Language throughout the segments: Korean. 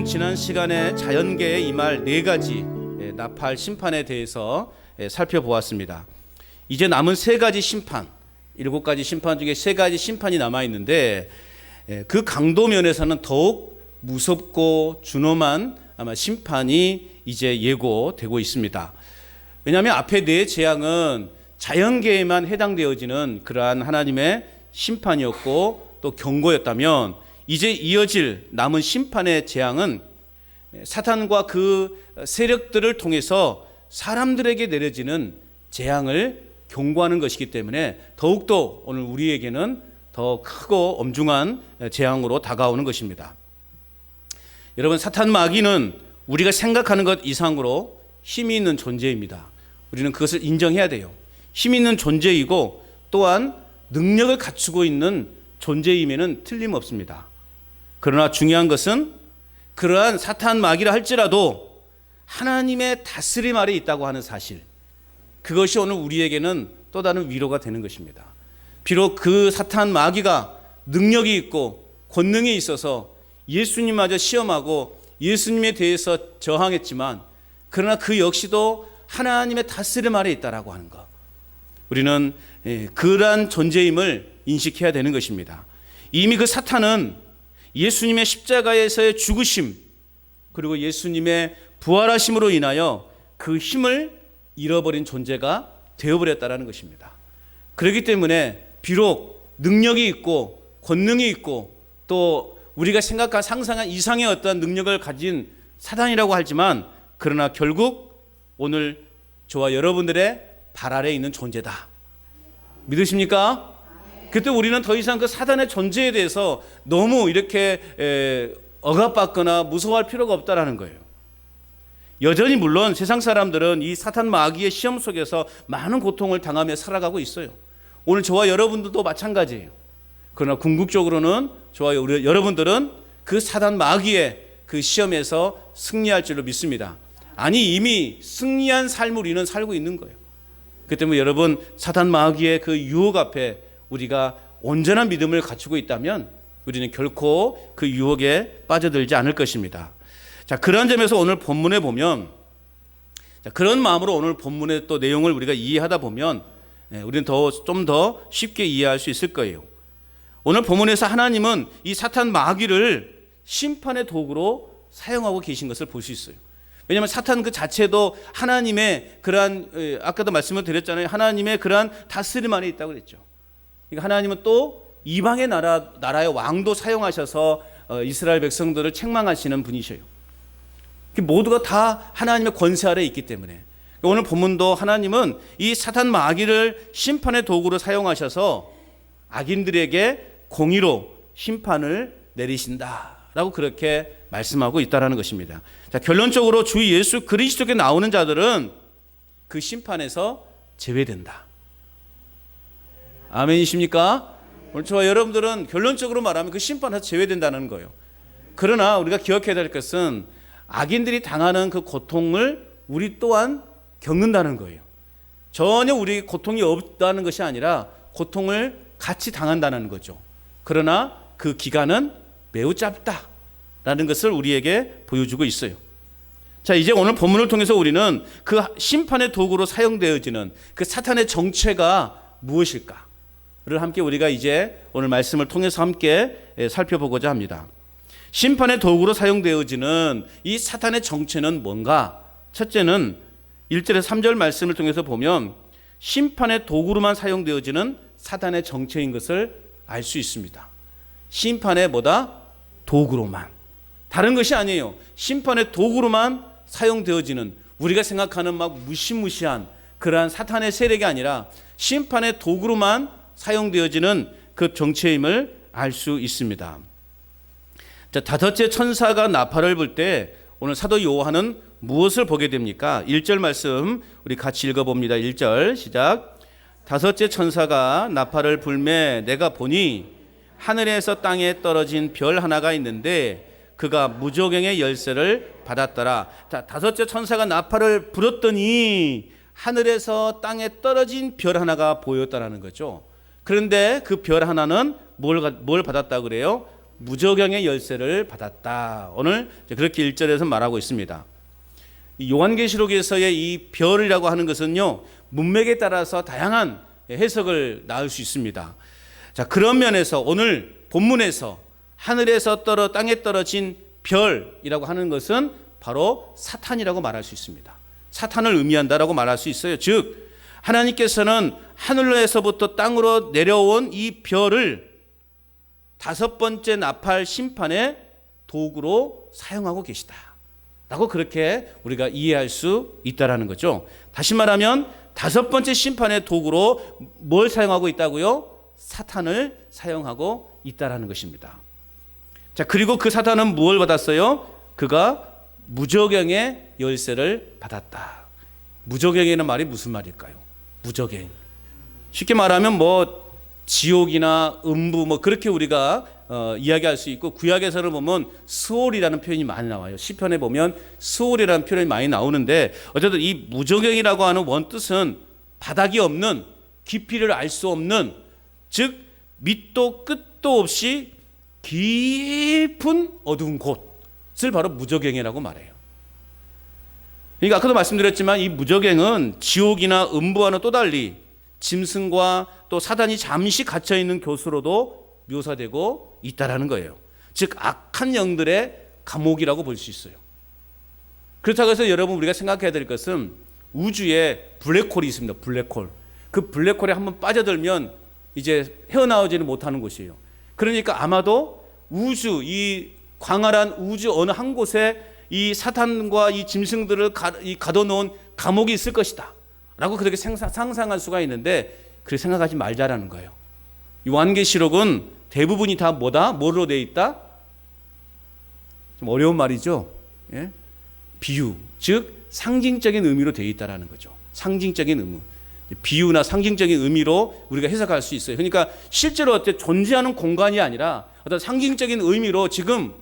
우리는 지난 시간에 자연계에 임할 네 가지 나팔 심판에 대해서 살펴보았습니다. 이제 남은 세 가지 심판, 7가지 심판 중에 세 가지 심판이 남아있는데 그 강도 면에서는 더욱 무섭고 준엄한 아마 심판이 이제 예고되고 있습니다. 왜냐하면 앞에 네 재앙은 자연계에만 해당되어지는 그러한 하나님의 심판이었고 또 경고였다면, 이제 이어질 남은 심판의 재앙은 사탄과 그 세력들을 통해서 사람들에게 내려지는 재앙을 경고하는 것이기 때문에 더욱더 오늘 우리에게는 더 크고 엄중한 재앙으로 다가오는 것입니다. 여러분, 사탄 마귀는 우리가 생각하는 것 이상으로 힘이 있는 존재입니다. 우리는 그것을 인정해야 돼요. 힘이 있는 존재이고 또한 능력을 갖추고 있는 존재임에는 틀림없습니다. 그러나 중요한 것은 그러한 사탄 마귀라 할지라도 하나님의 다스림 아래 있다고 하는 사실, 그것이 오늘 우리에게는 또 다른 위로가 되는 것입니다. 비록 그 사탄 마귀가 능력이 있고 권능이 있어서 예수님마저 시험하고 예수님에 대해서 저항했지만, 그러나 그 역시도 하나님의 다스림 아래 있다라고 하는 것, 우리는 그러한 존재임을 인식해야 되는 것입니다. 이미 그 사탄은 예수님의 십자가에서의 죽으심 그리고 예수님의 부활하심으로 인하여 그 힘을 잃어버린 존재가 되어버렸다는 것입니다. 그렇기 때문에 비록 능력이 있고 권능이 있고 또 우리가 생각한 상상한 이상의 어떤 능력을 가진 사단이라고 하지만, 그러나 결국 오늘 저와 여러분들의 발 아래에 있는 존재다. 믿으십니까? 그때 우리는 더 이상 그 사단의 존재에 대해서 너무 이렇게 억압받거나 무서워할 필요가 없다라는 거예요. 여전히 물론 세상 사람들은 이 사탄 마귀의 시험 속에서 많은 고통을 당하며 살아가고 있어요. 오늘 저와 여러분들도 마찬가지예요. 그러나 궁극적으로는 저와 여러분들은 그 사탄 마귀의 그 시험에서 승리할 줄로 믿습니다. 아니, 이미 승리한 삶을 우리는 살고 있는 거예요. 그 때문에 여러분, 사탄 마귀의 그 유혹 앞에 우리가 온전한 믿음을 갖추고 있다면 우리는 결코 그 유혹에 빠져들지 않을 것입니다. 자, 그런 점에서 오늘 본문에 보면, 그런 마음으로 오늘 본문의 또 내용을 우리가 이해하다 보면 우리는 좀 더 쉽게 이해할 수 있을 거예요. 오늘 본문에서 하나님은 이 사탄 마귀를 심판의 도구로 사용하고 계신 것을 볼 수 있어요. 왜냐하면 사탄 그 자체도 하나님의 그러한, 아까도 말씀을 드렸잖아요. 하나님의 그러한 다스림 안에 있다고 그랬죠. 그러니까 하나님은 또 이방의 나라의 왕도 사용하셔서 이스라엘 백성들을 책망하시는 분이셔요. 모두가 다 하나님의 권세 아래 있기 때문에 오늘 본문도 하나님은 이 사탄 마귀를 심판의 도구로 사용하셔서 악인들에게 공의로 심판을 내리신다라고 그렇게 말씀하고 있다라는 것입니다. 자, 결론적으로 주 예수 그리스도께 나오는 자들은 그 심판에서 제외된다. 아멘이십니까? 오늘 저와 여러분들은 결론적으로 말하면 그 심판에서 제외된다는 거예요. 그러나 우리가 기억해야 될 것은 악인들이 당하는 그 고통을 우리 또한 겪는다는 거예요. 전혀 우리 고통이 없다는 것이 아니라 고통을 같이 당한다는 거죠. 그러나 그 기간은 매우 짧다라는 것을 우리에게 보여주고 있어요. 자, 이제 오늘 본문을 통해서 우리는 그 심판의 도구로 사용되어지는 그 사탄의 정체가 무엇일까를 함께 우리가 이제 오늘 말씀을 통해서 함께 살펴보고자 합니다. 심판의 도구로 사용되어지는 이 사탄의 정체는 뭔가? 첫째는 1절에서 3절 말씀을 통해서 보면 심판의 도구로만 사용되어지는 사탄의 정체인 것을 알 수 있습니다. 심판의 뭐다? 도구로만. 다른 것이 아니에요. 심판의 도구로만 사용되어지는, 우리가 생각하는 막 무시무시한 그러한 사탄의 세력이 아니라 심판의 도구로만 사용되어지는 그 정체임을 알 수 있습니다. 자, 다섯째 천사가 나팔을 불 때 오늘 사도 요한은 무엇을 보게 됩니까? 1절 말씀 우리 같이 읽어봅니다. 1절 시작. 다섯째 천사가 나팔을 불매 내가 보니 하늘에서 땅에 떨어진 별 하나가 있는데 그가 무저갱의 열쇠를 받았더라. 자, 다섯째 천사가 나팔을 불었더니 하늘에서 땅에 떨어진 별 하나가 보였다라는 거죠. 그런데 그 별 하나는 뭘 받았다 그래요? 무저경의 열쇠를 받았다. 오늘 그렇게 1절에서 말하고 있습니다. 요한계시록에서의 이 별이라고 하는 것은요, 문맥에 따라서 다양한 해석을 낳을 수 있습니다. 자, 그런 면에서 오늘 본문에서 하늘에서 땅에 떨어진 별이라고 하는 것은 바로 사탄이라고 말할 수 있습니다. 사탄을 의미한다라고 말할 수 있어요. 즉 하나님께서는 하늘에서부터 땅으로 내려온 이 별을 다섯 번째 나팔 심판의 도구로 사용하고 계시다 라고 그렇게 우리가 이해할 수 있다라는 거죠. 다시 말하면 다섯 번째 심판의 도구로 뭘 사용하고 있다고요? 사탄을 사용하고 있다라는 것입니다. 자, 그리고 그 사탄은 무엇을 받았어요? 그가 무저경의 열쇠를 받았다. 무저경이라는 말이 무슨 말일까요? 무저경. 쉽게 말하면 뭐 지옥이나 음부 뭐 그렇게 우리가 이야기할 수 있고, 구약에서는 보면 스올이라는 표현이 많이 나와요. 시편에 보면 스올이라는 표현이 많이 나오는데, 어쨌든 이 무저경이라고 하는 원뜻은 바닥이 없는, 깊이를 알 수 없는, 즉 밑도 끝도 없이 깊은 어두운 곳을 바로 무저경이라고 말해요. 그러니까 아까도 말씀드렸지만 이 무저경은 지옥이나 음부와는 또 달리 짐승과 또 사단이 잠시 갇혀 있는 곳으로도 묘사되고 있다라는 거예요. 즉 악한 영들의 감옥이라고 볼 수 있어요. 그렇다고 해서 여러분 우리가 생각해야 될 것은 우주에 블랙홀이 있습니다. 블랙홀. 그 블랙홀에 한번 빠져들면 이제 헤어나오지는 못하는 곳이에요. 그러니까 아마도 우주, 이 광활한 우주 어느 한 곳에 이 사탄과 이 짐승들을 가둬놓은 감옥이 있을 것이다 라고 그렇게 상상할 수가 있는데, 그렇게 생각하지 말자라는 거예요. 요한계시록은 대부분이 다 뭐로 되어 있다? 좀 어려운 말이죠. 예? 비유, 즉 상징적인 의미로 되어 있다라는 거죠. 상징적인 의미. 비유나 상징적인 의미로 우리가 해석할 수 있어요. 그러니까 실제로 어때 존재하는 공간이 아니라 어떤 상징적인 의미로 지금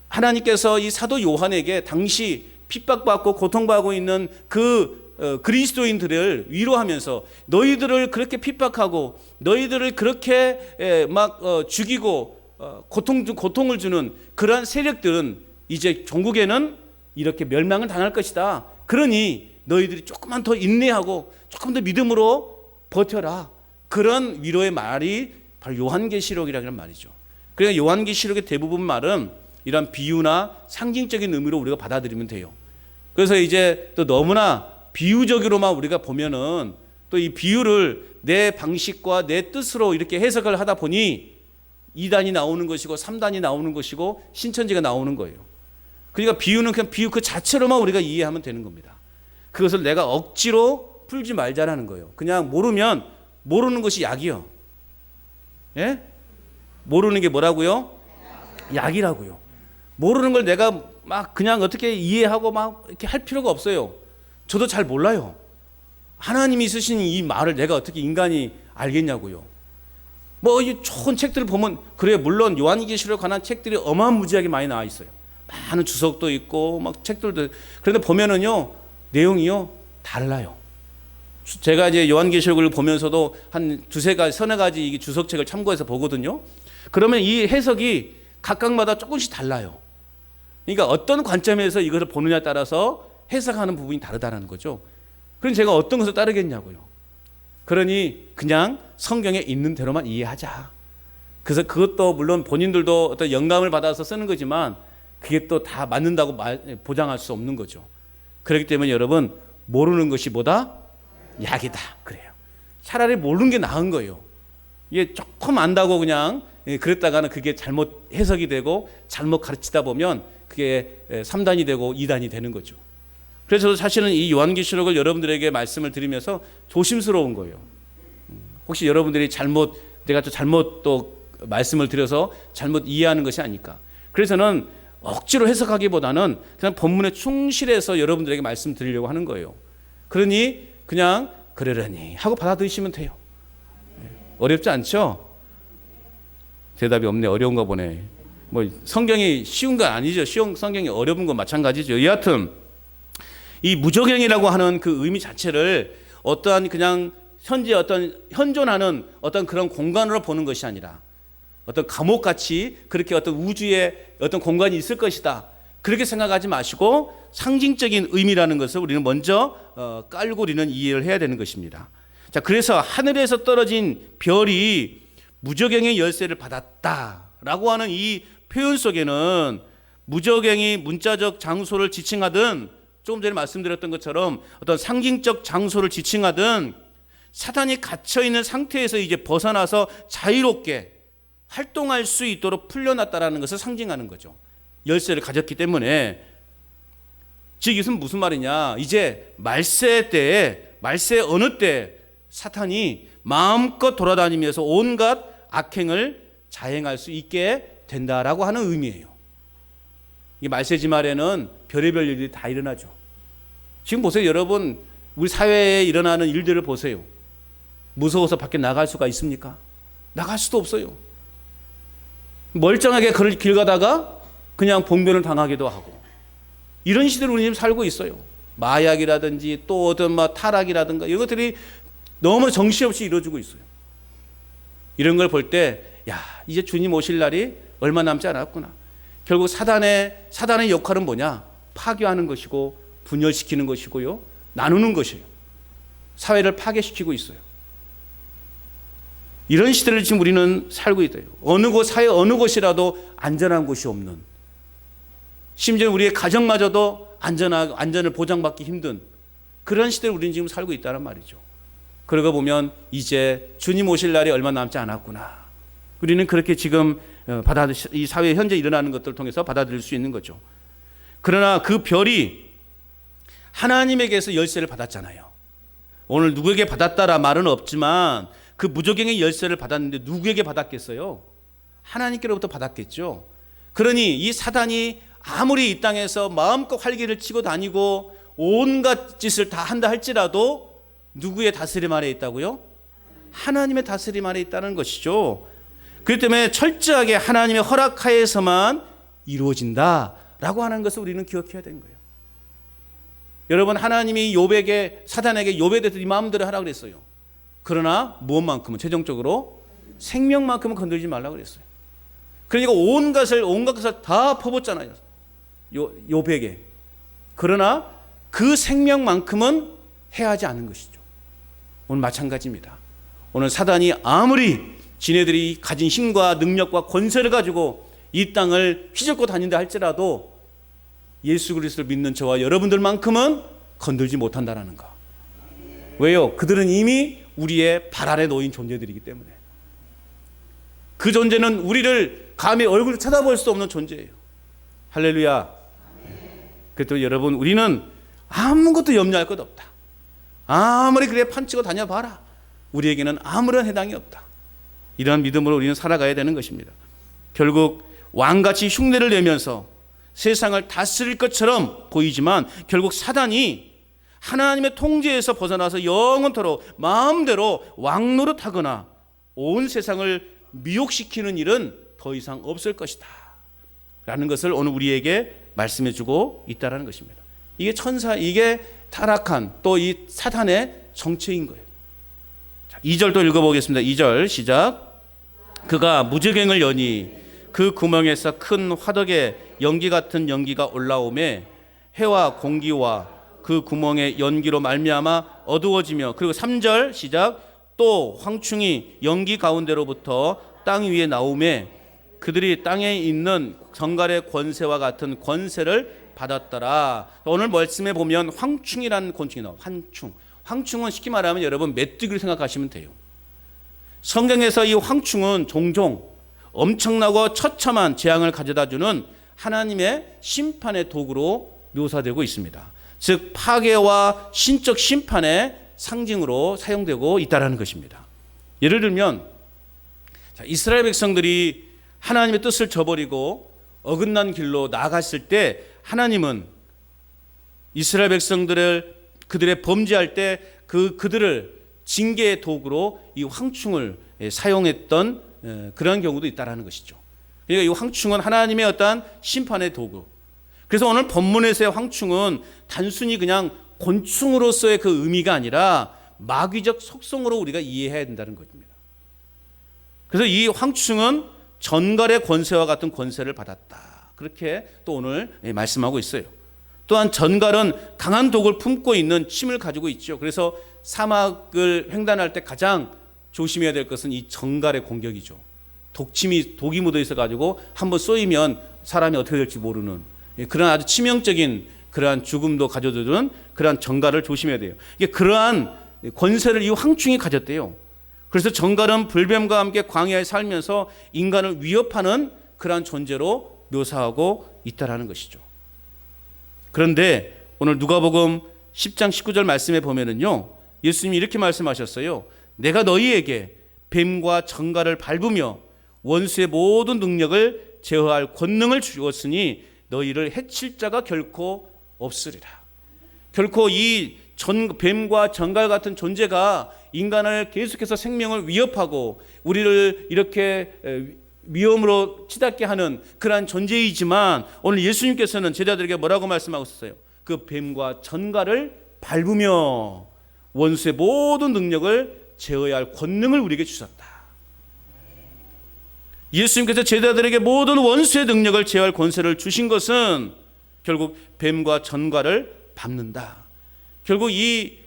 하나님께서 이 사도 요한에게 당시 핍박받고 고통받고 있는 그 그리스도인들을 위로하면서, 너희들을 그렇게 핍박하고 너희들을 그렇게 막 죽이고 고통을 주는 그러한 세력들은 이제 종국에는 이렇게 멸망을 당할 것이다. 그러니 너희들이 조금만 더 인내하고 조금 더 믿음으로 버텨라. 그런 위로의 말이 바로 요한계시록이라는 말이죠. 그러니까 요한계시록의 대부분 말은 이런 비유나 상징적인 의미로 우리가 받아들이면 돼요. 그래서 이제 또 너무나 비유적으로만 우리가 보면은 또 이 비유를 내 방식과 내 뜻으로 이렇게 해석을 하다 보니 2단이 나오는 것이고 3단이 나오는 것이고 신천지가 나오는 거예요. 그러니까 비유는 그냥 비유 그 자체로만 우리가 이해하면 되는 겁니다. 그것을 내가 억지로 풀지 말자라는 거예요. 그냥 모르면 모르는 것이 약이요. 예? 모르는 게 뭐라고요? 약이라고요. 모르는 걸 내가 막 그냥 어떻게 이해하고 막 이렇게 할 필요가 없어요. 저도 잘 몰라요. 하나님이 쓰신 이 말을 내가 어떻게 인간이 알겠냐고요. 뭐 이 좋은 책들을 보면 그래요. 물론 요한계시록에 관한 책들이 어마무지하게 많이 나와 있어요. 많은 주석도 있고 막 책들도. 그런데 보면은요 내용이요 달라요. 제가 이제 요한계시록을 보면서도 한 서너 가지 이 주석책을 참고해서 보거든요. 그러면 이 해석이 각각마다 조금씩 달라요. 그러니까 어떤 관점에서 이것을 보느냐에 따라서 해석하는 부분이 다르다는 거죠. 그럼 제가 어떤 것을 따르겠냐고요. 그러니 그냥 성경에 있는 대로만 이해하자. 그래서 그것도 물론 본인들도 어떤 영감을 받아서 쓰는 거지만 그게 또 다 맞는다고 보장할 수 없는 거죠. 그렇기 때문에 여러분 모르는 것이 뭐다? 약이다. 그래요. 차라리 모르는 게 나은 거예요. 이게 조금 안다고 그냥 그랬다가는 그게 잘못 해석이 되고 잘못 가르치다 보면 그게 3단이 되고 2단이 되는 거죠. 그래서 사실은 이 요한계시록을 여러분들에게 말씀을 드리면서 조심스러운 거예요. 혹시 여러분들이 내가 또 잘못 또 말씀을 드려서 잘못 이해하는 것이 아닐까. 그래서는 억지로 해석하기보다는 그냥 본문에 충실해서 여러분들에게 말씀드리려고 하는 거예요. 그러니 그냥 그러려니 하고 받아들이시면 돼요. 어렵지 않죠? 대답이 없네. 어려운가 보네. 뭐 성경이 쉬운 건 아니죠. 성경이 어려운 건 마찬가지죠. 여하튼 이 무저경이라고 하는 그 의미 자체를 어떠한 그냥 현재 어떤 현존하는 어떤 그런 공간으로 보는 것이 아니라 어떤 감옥같이 그렇게 어떤 우주의 어떤 공간이 있을 것이다, 그렇게 생각하지 마시고 상징적인 의미라는 것을 우리는 먼저 깔고 우리는 이해를 해야 되는 것입니다. 자, 그래서 하늘에서 떨어진 별이 무저갱의 열쇠를 받았다라고 하는 이 표현 속에는 무저갱이 문자적 장소를 지칭하든 조금 전에 말씀드렸던 것처럼 어떤 상징적 장소를 지칭하든 사단이 갇혀있는 상태에서 이제 벗어나서 자유롭게 활동할 수 있도록 풀려났다라는 것을 상징하는 거죠. 열쇠를 가졌기 때문에. 즉 이것은 무슨 말이냐, 이제 말세 때에, 말세 어느 때 사탄이 마음껏 돌아다니면서 온갖 악행을 자행할 수 있게 된다라고 하는 의미예요. 이 말세지 말에는 별의별 일들이 다 일어나죠. 지금 보세요, 여러분, 우리 사회에 일어나는 일들을 보세요. 무서워서 밖에 나갈 수가 있습니까? 나갈 수도 없어요. 멀쩡하게 길 가다가 그냥 봉변을 당하기도 하고, 이런 시대를 우리 지금 살고 있어요. 마약이라든지 또 어떤 타락이라든가 이런 것들이 너무 정신없이 이루어지고 있어요. 이런 걸 볼 때, 야, 이제 주님 오실 날이 얼마 남지 않았구나. 결국 사단의 역할은 뭐냐? 파괴하는 것이고 분열시키는 것이고요, 나누는 것이에요. 사회를 파괴시키고 있어요. 이런 시대를 지금 우리는 살고 있다. 사회 어느 곳이라도 안전한 곳이 없는, 심지어 우리의 가정마저도 안전을 보장받기 힘든 그런 시대를 우리는 지금 살고 있다는 말이죠. 그러고 보면 이제 주님 오실 날이 얼마 남지 않았구나. 우리는 그렇게 지금 이 사회에 현재 일어나는 것들을 통해서 받아들일 수 있는 거죠. 그러나 그 별이 하나님에게서 열쇠를 받았잖아요. 오늘 누구에게 받았다라 말은 없지만 그 무저갱의 열쇠를 받았는데 누구에게 받았겠어요? 하나님께로부터 받았겠죠. 그러니 이 사단이 아무리 이 땅에서 마음껏 활기를 치고 다니고 온갖 짓을 다 한다 할지라도 누구의 다스림 아래 있다고요? 하나님의 다스림 아래 있다는 것이죠. 그렇기 때문에 철저하게 하나님의 허락하에서만 이루어진다라고 하는 것을 우리는 기억해야 되는 거예요. 여러분, 하나님이 사단에게 욥에 대해서 네 마음대로 하라고 그랬어요. 그러나 무엇만큼은, 최종적으로 생명만큼은 건들지 말라고 그랬어요. 그러니까 온갖 것을 다 퍼붓잖아요, 욥에게. 그러나 그 생명만큼은 해하지 않은 것이죠. 오늘 마찬가지입니다. 오늘 사단이 아무리 지네들이 가진 힘과 능력과 권세를 가지고 이 땅을 휘젓고 다닌다 할지라도 예수 그리스도를 믿는 저와 여러분들만큼은 건들지 못한다는 거. 왜요? 그들은 이미 우리의 발 아래 놓인 존재들이기 때문에. 그 존재는 우리를 감히 얼굴을 쳐다볼 수 없는 존재예요. 할렐루야. 그래도 여러분, 우리는 아무것도 염려할 것 없다. 아무리 그래 판치고 다녀봐라, 우리에게는 아무런 해당이 없다. 이러한 믿음으로 우리는 살아가야 되는 것입니다. 결국 왕같이 흉내를 내면서 세상을 다스릴 것처럼 보이지만 결국 사단이 하나님의 통제에서 벗어나서 영원토록 마음대로 왕노릇하거나 온 세상을 미혹시키는 일은 더 이상 없을 것이다 라는 것을 오늘 우리에게 말씀해 주고 있다는 것입니다. 이게 타락한 또 이 사탄의 정체인 거예요. 자, 2절 또 읽어보겠습니다. 2절 시작. 그가 무저갱을 여니 그 구멍에서 큰 화덕에 연기 같은 연기가 올라오매 해와 공기와 그 구멍의 연기로 말미암아 어두워지며, 그리고 3절 시작. 또 황충이 연기 가운데로부터 땅 위에 나오매 그들이 땅에 있는 정갈의 권세와 같은 권세를 받았더라. 오늘 말씀에 보면 황충이라는 곤충이 나와요. 황충은 쉽게 말하면 여러분 메뚜기를 생각하시면 돼요. 성경에서 이 황충은 종종 엄청나고 처참한 재앙을 가져다주는 하나님의 심판의 도구로 묘사되고 있습니다. 즉 파괴와 신적 심판의 상징으로 사용되고 있다는 것입니다. 예를 들면 이스라엘 백성들이 하나님의 뜻을 저버리고 어긋난 길로 나아갔을 때 하나님은 이스라엘 백성들을 그들의 범죄할 때 그들을 징계의 도구로 이 황충을 사용했던 그런 경우도 있다는 것이죠. 그러니까 이 황충은 하나님의 어떠한 심판의 도구. 그래서 오늘 본문에서의 황충은 단순히 그냥 곤충으로서의 그 의미가 아니라 마귀적 속성으로 우리가 이해해야 된다는 것입니다. 그래서 이 황충은 전갈의 권세와 같은 권세를 받았다. 그렇게 또 오늘 말씀하고 있어요. 또한 전갈은 강한 독을 품고 있는 침을 가지고 있죠. 그래서 사막을 횡단할 때 가장 조심해야 될 것은 이 전갈의 공격이죠. 독이 묻어 있어 가지고 한번 쏘이면 사람이 어떻게 될지 모르는 그런 아주 치명적인 그러한 죽음도 가져두는 그러한 전갈을 조심해야 돼요. 이게 그러한 권세를 이 황충이 가졌대요. 그래서 전갈은 불뱀과 함께 광야에 살면서 인간을 위협하는 그러한 존재로 묘사하고 있다라는 것이죠. 그런데 오늘 누가복음 10장 19절 말씀에 보면은요, 예수님이 이렇게 말씀하셨어요. 내가 너희에게 뱀과 전갈을 밟으며 원수의 모든 능력을 제어할 권능을 주었으니 너희를 해칠 자가 결코 없으리라. 결코 이 뱀과 전갈 같은 존재가 인간을 계속해서 생명을 위협하고 우리를 이렇게 위험으로 치닫게 하는 그러한 존재이지만 오늘 예수님께서는 제자들에게 뭐라고 말씀하고 있었어요? 그 뱀과 전갈을 밟으며 원수의 모든 능력을 제어해야 할 권능을 우리에게 주셨다. 예수님께서 제자들에게 모든 원수의 능력을 제어할 권세를 주신 것은 결국 뱀과 전갈을 밟는다. 결국 이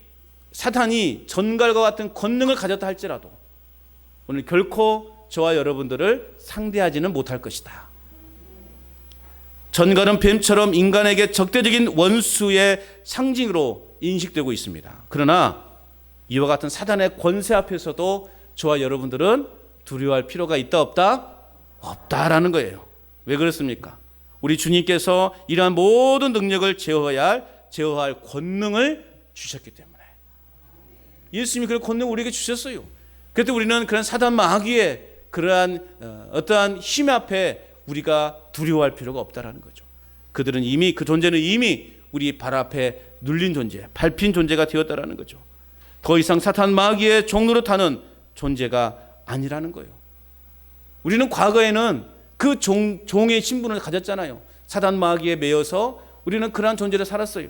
사탄이 전갈과 같은 권능을 가졌다 할지라도 오늘 결코 저와 여러분들을 상대하지는 못할 것이다. 전갈은 뱀처럼 인간에게 적대적인 원수의 상징으로 인식되고 있습니다. 그러나 이와 같은 사단의 권세 앞에서도 저와 여러분들은 두려워할 필요가 있다 없다? 없다라는 거예요. 왜 그렇습니까? 우리 주님께서 이러한 모든 능력을 제어할 권능을 주셨기 때문에 예수님이 그런 권능을 우리에게 주셨어요. 그때 우리는 그런 사단 마귀의 그러한 어떠한 힘 앞에 우리가 두려워할 필요가 없다라는 거죠. 그들은 이미 그 존재는 이미 우리 발 앞에 눌린 존재, 밟힌 존재가 되었다라는 거죠. 더 이상 사탄 마귀의 종노릇하는 존재가 아니라는 거예요. 우리는 과거에는 그 종의 신분을 가졌잖아요. 사단 마귀에 매여서 우리는 그러한 존재를 살았어요.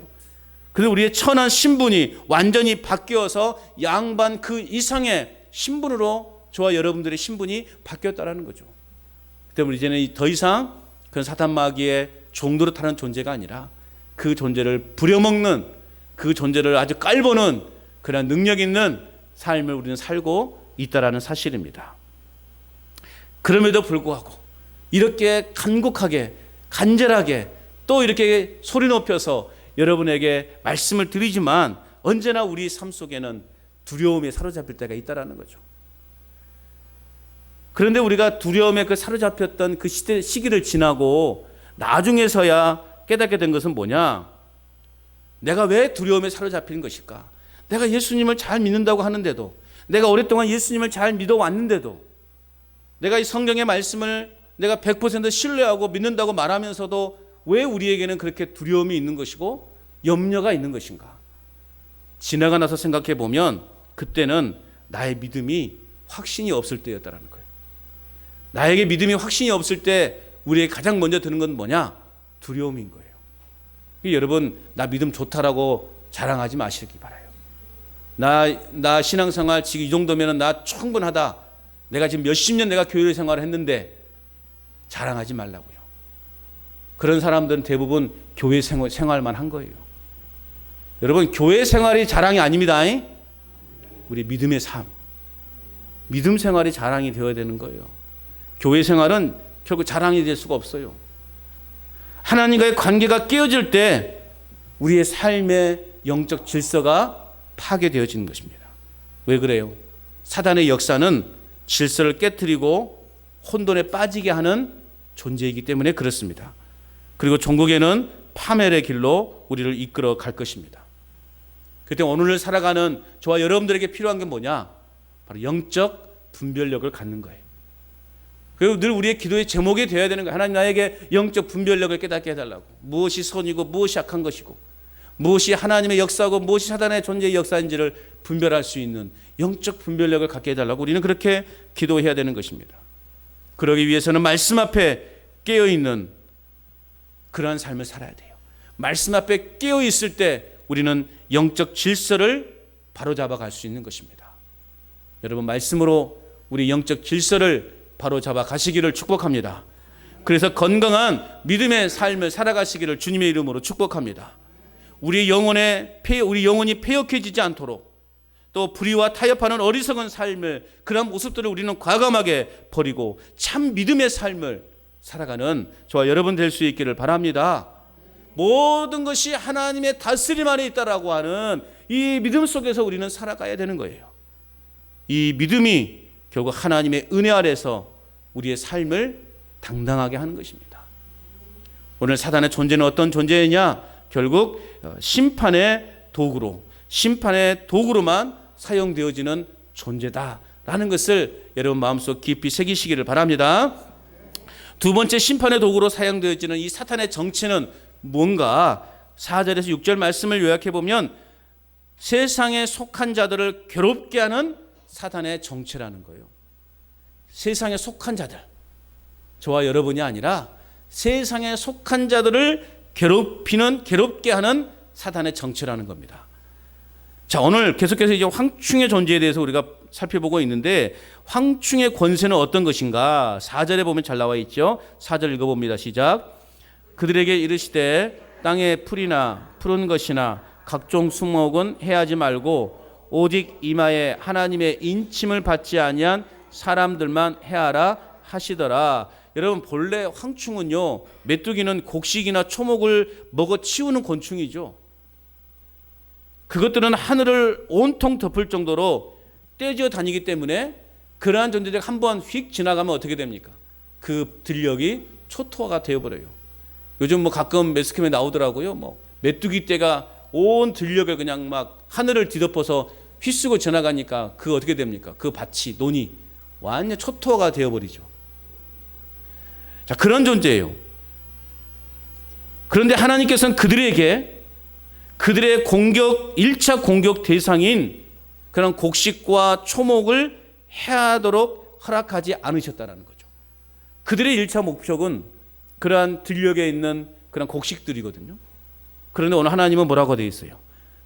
그래서 우리의 천한 신분이 완전히 바뀌어서 양반 그 이상의 신분으로 저와 여러분들의 신분이 바뀌었다라는 거죠. 그때문에 이제는 더 이상 그런 사탄 마귀의 종노릇하는 존재가 아니라 그 존재를 부려먹는 그 존재를 아주 깔보는 그런 능력 있는 삶을 우리는 살고 있다라는 사실입니다. 그럼에도 불구하고 이렇게 간곡하게 간절하게 또 이렇게 소리 높여서 여러분에게 말씀을 드리지만 언제나 우리 삶 속에는 두려움에 사로잡힐 때가 있다라는 거죠. 그런데 우리가 두려움에 그 사로잡혔던 그 시기를 지나고 나중에서야 깨닫게 된 것은 뭐냐? 내가 왜 두려움에 사로잡힌 것일까? 내가 예수님을 잘 믿는다고 하는데도, 내가 오랫동안 예수님을 잘 믿어왔는데도, 내가 이 성경의 말씀을 내가 100% 신뢰하고 믿는다고 말하면서도 왜 우리에게는 그렇게 두려움이 있는 것이고 염려가 있는 것인가? 지나가 나서 생각해 보면 그때는 나의 믿음이 확신이 없을 때였다라는 거예요. 나에게 믿음이 확신이 없을 때 우리에게 가장 먼저 드는 건 뭐냐? 두려움인 거예요. 여러분, 나 믿음 좋다라고 자랑하지 마시기 바라요. 나 신앙생활 지금 이 정도면 나 충분하다. 내가 지금 몇십 년 내가 교회 생활을 했는데 자랑하지 말라고요. 그런 사람들은 대부분 교회 생활만 한 거예요. 여러분, 교회 생활이 자랑이 아닙니다. 우리 믿음의 삶, 믿음 생활이 자랑이 되어야 되는 거예요. 교회 생활은 결국 자랑이 될 수가 없어요. 하나님과의 관계가 깨어질 때 우리의 삶의 영적 질서가 파괴되어지는 것입니다. 왜 그래요? 사단의 역사는 질서를 깨트리고 혼돈에 빠지게 하는 존재이기 때문에 그렇습니다. 그리고 종국에는 파멸의 길로 우리를 이끌어 갈 것입니다. 그때 오늘을 살아가는 저와 여러분들에게 필요한 게 뭐냐? 바로 영적 분별력을 갖는 거예요. 그리고 늘 우리의 기도의 제목이 되어야 되는 거예요. 하나님, 나에게 영적 분별력을 깨닫게 해달라고. 무엇이 선이고 무엇이 악한 것이고 무엇이 하나님의 역사고 무엇이 사단의 존재의 역사인지를 분별할 수 있는 영적 분별력을 갖게 해달라고 우리는 그렇게 기도해야 되는 것입니다. 그러기 위해서는 말씀 앞에 깨어있는 그러한 삶을 살아야 돼요. 말씀 앞에 깨어있을 때 우리는 영적 질서를 바로잡아 갈 수 있는 것입니다. 여러분, 말씀으로 우리 영적 질서를 바로잡아 가시기를 축복합니다. 그래서 건강한 믿음의 삶을 살아가시기를 주님의 이름으로 축복합니다. 우리 영혼이 패역해지지 않도록, 또 불의와 타협하는 어리석은 삶을, 그런 모습들을 우리는 과감하게 버리고 참 믿음의 삶을 살아가는 저와 여러분 될 수 있기를 바랍니다. 모든 것이 하나님의 다스림 안에 있다라고 하는 이 믿음 속에서 우리는 살아가야 되는 거예요. 이 믿음이 결국 하나님의 은혜 아래서 우리의 삶을 당당하게 하는 것입니다. 오늘 사단의 존재는 어떤 존재냐? 결국 심판의 도구로만 사용되어지는 존재다라는 것을 여러분 마음속 깊이 새기시기를 바랍니다. 두 번째, 심판의 도구로 사용되어지는 이 사탄의 정체는 뭔가? 4절에서 6절 말씀을 요약해 보면 세상에 속한 자들을 괴롭게 하는 사탄의 정체라는 거예요. 세상에 속한 자들, 저와 여러분이 아니라 세상에 속한 자들을 괴롭게 하는 사탄의 정체라는 겁니다. 자, 오늘 계속해서 이제 황충의 존재에 대해서 우리가 살펴보고 있는데, 황충의 권세는 어떤 것인가? 4절에 보면 잘 나와 있죠. 4절 읽어봅니다. 시작. 그들에게 이르시되 땅의 풀이나 푸른 것이나 각종 수목은 해하지 말고 오직 이마에 하나님의 인침을 받지 아니한 사람들만 해하라 하시더라. 여러분, 본래 황충은요, 메뚜기는 곡식이나 초목을 먹어 치우는 곤충이죠. 그것들은 하늘을 온통 덮을 정도로 떼져 다니기 때문에 그러한 존재들이 한번 휙 지나가면 어떻게 됩니까? 그 들녘이 초토화가 되어버려요. 요즘 뭐 가끔 매스컴에 나오더라고요. 뭐 메뚜기 떼가 온 들녘을 그냥 막 하늘을 뒤덮어서 휘쓰고 지나가니까 그 어떻게 됩니까? 그 밭이, 논이 완전 초토화가 되어버리죠. 자, 그런 존재예요. 그런데 하나님께서는 그들의 1차 공격 대상인 그런 곡식과 초목을 해하도록 허락하지 않으셨다는 거죠. 그들의 1차 목적은 그러한 들녘에 있는 그런 곡식들이거든요. 그런데 오늘 하나님은 뭐라고 되어 있어요?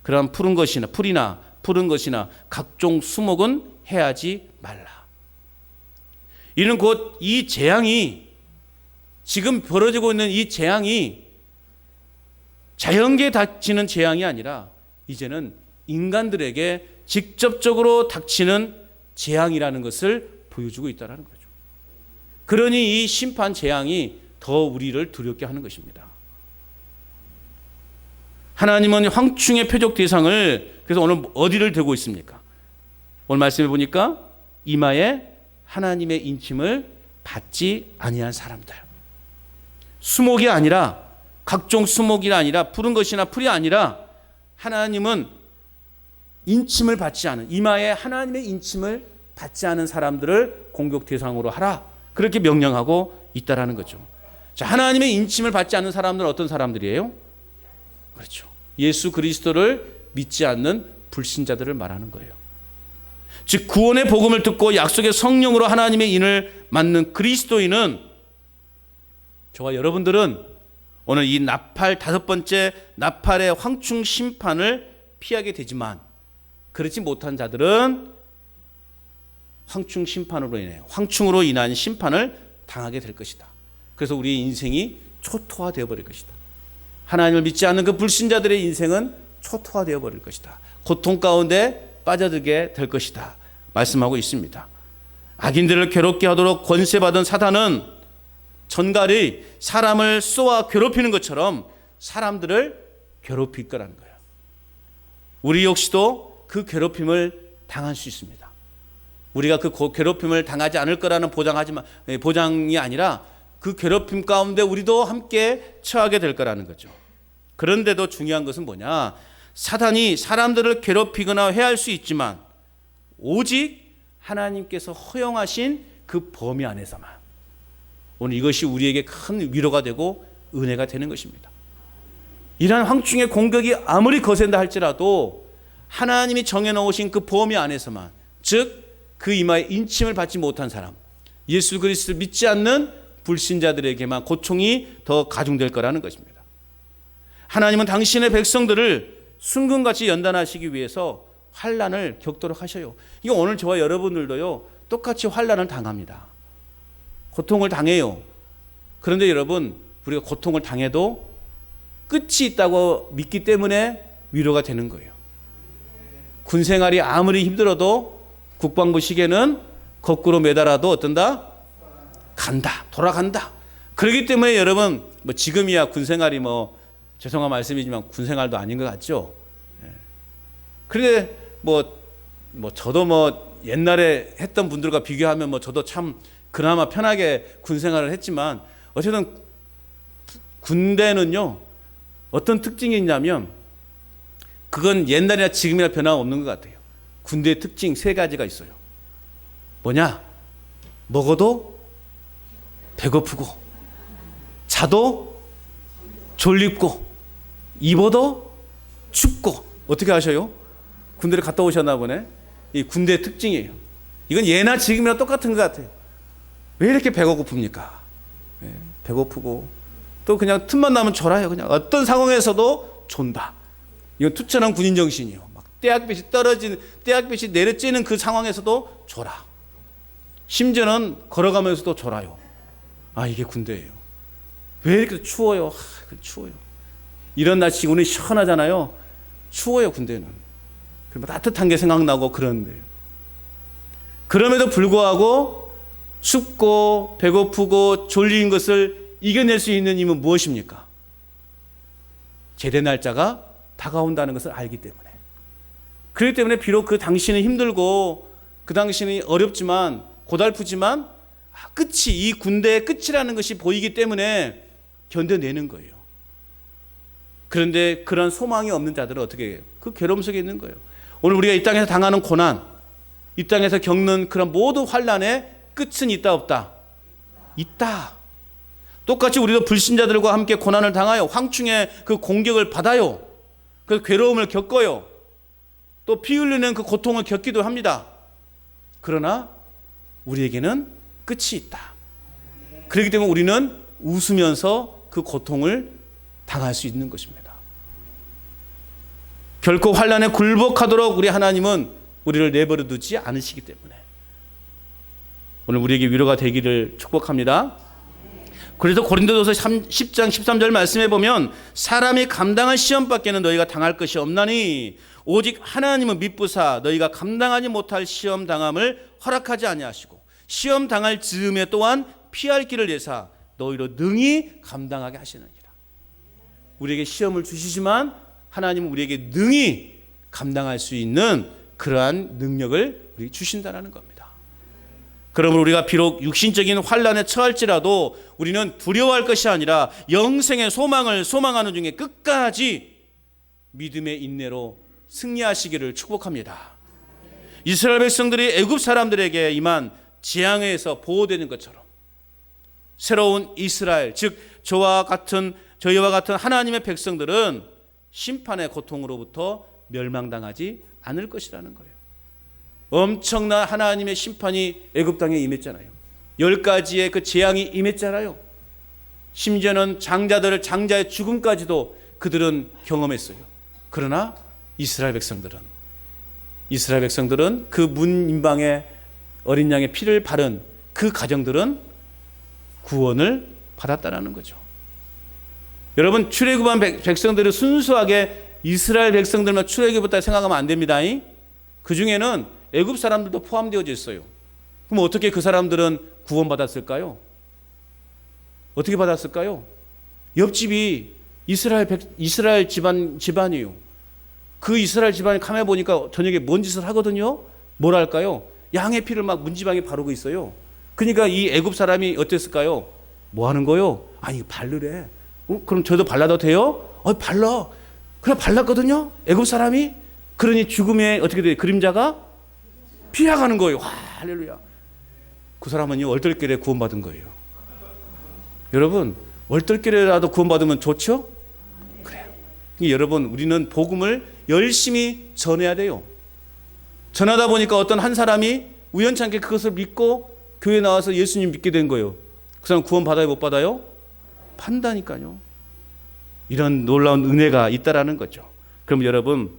그러한 풀이나 푸른 것이나 각종 수목은 해하지 말라. 이는 곧 이 재앙이, 지금 벌어지고 있는 이 재앙이 자연계에 닥치는 재앙이 아니라 이제는 인간들에게 직접적으로 닥치는 재앙이라는 것을 보여주고 있다는 거죠. 그러니 이 심판 재앙이 더 우리를 두렵게 하는 것입니다. 하나님은 황충의 표적 대상을, 그래서 오늘 어디를 대고 있습니까? 오늘 말씀해 보니까 이마에 하나님의 인침을 받지 아니한 사람들, 수목이 아니라, 각종 수목이 아니라, 푸른 것이나 풀이 아니라 하나님은 인침을 받지 않은, 이마에 하나님의 인침을 받지 않은 사람들을 공격 대상으로 하라, 그렇게 명령하고 있다라는 거죠. 자, 하나님의 인침을 받지 않는 사람들은 어떤 사람들이에요? 그렇죠. 예수 그리스도를 믿지 않는 불신자들을 말하는 거예요. 즉, 구원의 복음을 듣고 약속의 성령으로 하나님의 인을 맡는 그리스도인은, 저와 여러분들은 오늘 이 다섯 번째 나팔의 황충 심판을 피하게 되지만, 그렇지 못한 자들은 황충으로 인한 심판을 당하게 될 것이다. 그래서 우리의 인생이 초토화되어 버릴 것이다. 하나님을 믿지 않는 그 불신자들의 인생은 초토화되어 버릴 것이다. 고통 가운데 빠져들게 될 것이다 말씀하고 있습니다. 악인들을 괴롭게 하도록 권세받은 사단은 전갈이 사람을 쏘아 괴롭히는 것처럼 사람들을 괴롭힐 거라는 거예요. 우리 역시도 그 괴롭힘을 당할 수 있습니다. 우리가 그 괴롭힘을 당하지 않을 거라는 보장이 아니라 그 괴롭힘 가운데 우리도 함께 처하게 될 거라는 거죠. 그런데도 중요한 것은 뭐냐? 사단이 사람들을 괴롭히거나 해할 수 있지만 오직 하나님께서 허용하신 그 범위 안에서만. 오늘 이것이 우리에게 큰 위로가 되고 은혜가 되는 것입니다. 이러한 황충의 공격이 아무리 거센다 할지라도 하나님이 정해놓으신 그 범위 안에서만, 즉 그 이마에 인침을 받지 못한 사람, 예수 그리스도를 믿지 않는 불신자들에게만 고통이 더 가중될 거라는 것입니다. 하나님은 당신의 백성들을 순금같이 연단하시기 위해서 환난을 겪도록 하셔요. 이거 오늘 저와 여러분들도요, 똑같이 환난을 당합니다. 고통을 당해요. 그런데 여러분, 우리가 고통을 당해도 끝이 있다고 믿기 때문에 위로가 되는 거예요. 군 생활이 아무리 힘들어도 국방부 시계는 거꾸로 매달아도 어떤다? 간다. 돌아간다. 그렇기 때문에 여러분, 뭐 지금이야 군 생활이 뭐 죄송한 말씀이지만 군 생활도 아닌 것 같죠. 그런데 뭐 저도 뭐 옛날에 했던 분들과 비교하면 뭐 저도 참 그나마 편하게 군 생활을 했지만 어쨌든 군대는요 어떤 특징이 있냐면 그건 옛날이나 지금이나 변화 없는 것 같아요. 군대의 특징 3가지가 있어요. 뭐냐? 먹어도 배고프고, 자도 졸립고, 입어도 춥고. 어떻게 아셔요? 군대를 갔다 오셨나 보네. 이 군대의 특징이에요. 이건 예나 지금이나 똑같은 것 같아요. 왜 이렇게 배가 고픕니까? 배고프고 또 그냥 틈만 나면 졸아요. 그냥 어떤 상황에서도 존다. 이건 투철한 군인 정신이요. 막 떼약볕이 내려쬐는 그 상황에서도 졸아. 심지어는 걸어가면서도 졸아요. 아, 이게 군대예요. 왜 이렇게 추워요? 추워요. 이런 날씨 오늘 시원하잖아요. 추워요, 군대는. 따뜻한 게 생각나고 그런데요. 그럼에도 불구하고 춥고 배고프고 졸린 것을 이겨낼 수 있는 힘은 무엇입니까? 제대 날짜가 다가온다는 것을 알기 때문에. 그렇기 때문에 비록 그 당시는 힘들고 그 당시는 어렵지만 고달프지만 끝이, 이 군대의 끝이라는 것이 보이기 때문에 견뎌내는 거예요. 그런데 그런 소망이 없는 자들은 어떻게 해요? 그 괴로움 속에 있는 거예요. 오늘 우리가 이 땅에서 당하는 고난, 이 땅에서 겪는 그런 모든 환난의 끝은 있다 없다? 있다. 똑같이 우리도 불신자들과 함께 고난을 당하여 황충의 그 공격을 받아요. 그 괴로움을 겪어요. 또 피 흘리는 그 고통을 겪기도 합니다. 그러나 우리에게는 끝이 있다. 그렇기 때문에 우리는 웃으면서 그 고통을 당할 수 있는 것입니다. 결코 환난에 굴복하도록 우리 하나님은 우리를 내버려 두지 않으시기 때문에 오늘 우리에게 위로가 되기를 축복합니다. 그래서 고린도전서 10장 13절 말씀해 보면 사람이 감당할 시험밖에는 너희가 당할 것이 없나니 오직 하나님은 미쁘사 너희가 감당하지 못할 시험 당함을 허락하지 아니하시고 시험 당할 즈음에 또한 피할 길을 내사 너희로 능히 감당하게 하시느니라. 우리에게 시험을 주시지만 하나님은 우리에게 능히 감당할 수 있는 그러한 능력을 우리에게 주신다는 겁니다. 그러므로 우리가 비록 육신적인 환난에 처할지라도 우리는 두려워할 것이 아니라 영생의 소망을 소망하는 중에 끝까지 믿음의 인내로 승리하시기를 축복합니다. 이스라엘 백성들이 애굽 사람들에게 임한 재앙에서 보호되는 것처럼 새로운 이스라엘, 즉 저희와 같은 하나님의 백성들은 심판의 고통으로부터 멸망당하지 않을 것이라는 거예요. 엄청난 하나님의 심판이 애굽 땅에 임했잖아요. 10가지의 그 재앙이 임했잖아요. 심지어는 장자의 죽음까지도 그들은 경험했어요. 그러나 이스라엘 백성들은 그 문 인방에 어린 양의 피를 바른 그 가정들은 구원을 받았다라는 거죠. 여러분, 출애굽한 백성들을 순수하게 이스라엘 백성들만 출애굽했다 생각하면 안 됩니다. 그 중에는 애굽 사람들도 포함되어져 있어요. 그럼 어떻게 그 사람들은 구원받았을까요? 어떻게 받았을까요? 옆집이 이스라엘 집안이에요. 그 이스라엘 집안에 가만히 보니까 저녁에 뭔 짓을 하거든요. 뭘 할까요? 양의 피를 막 문지방에 바르고 있어요. 그러니까 이 애굽 사람이 어땠을까요? 뭐 하는 거요? 아니, 바르래. 그럼 저도 발라도 돼요? 발라. 그래, 발랐거든요. 애굽 사람이. 그러니 죽음의 어떻게 돼요? 그림자가 피해가는 거예요. 와, 할렐루야. 그 사람은요, 얼떨결에 구원받은 거예요. 여러분, 얼떨결에라도 구원받으면 좋죠? 그래요. 여러분, 우리는 복음을 열심히 전해야 돼요. 전하다 보니까 어떤 한 사람이 우연찮게 그것을 믿고 교회 나와서 예수님 믿게 된 거예요. 그 사람 구원 받아요, 못 받아요? 판다니까요. 이런 놀라운 은혜가 있다라는 거죠. 그럼 여러분,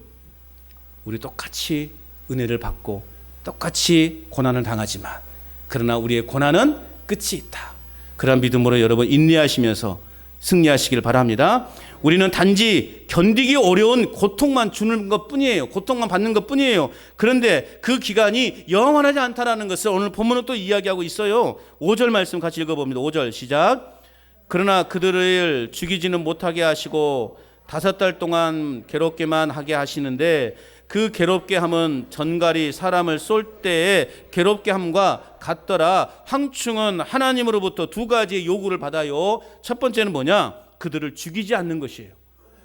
우리 똑같이 은혜를 받고 똑같이 고난을 당하지만 그러나 우리의 고난은 끝이 있다. 그런 믿음으로 여러분 인내하시면서 승리하시길 바랍니다. 우리는 단지 견디기 어려운 고통만 주는 것뿐이에요. 고통만 받는 것뿐이에요. 그런데 그 기간이 영원하지 않다라는 것을 오늘 본문은 또 이야기하고 있어요. 5절 말씀 같이 읽어봅니다. 5절 시작. 그러나 그들을 죽이지는 못하게 하시고 5달 동안 괴롭게만 하게 하시는데 그 괴롭게 함은 전갈이 사람을 쏠 때에 괴롭게 함과 같더라. 황충은 하나님으로부터 2가지의 요구를 받아요. 첫 번째는 뭐냐? 그들을 죽이지 않는 것이에요.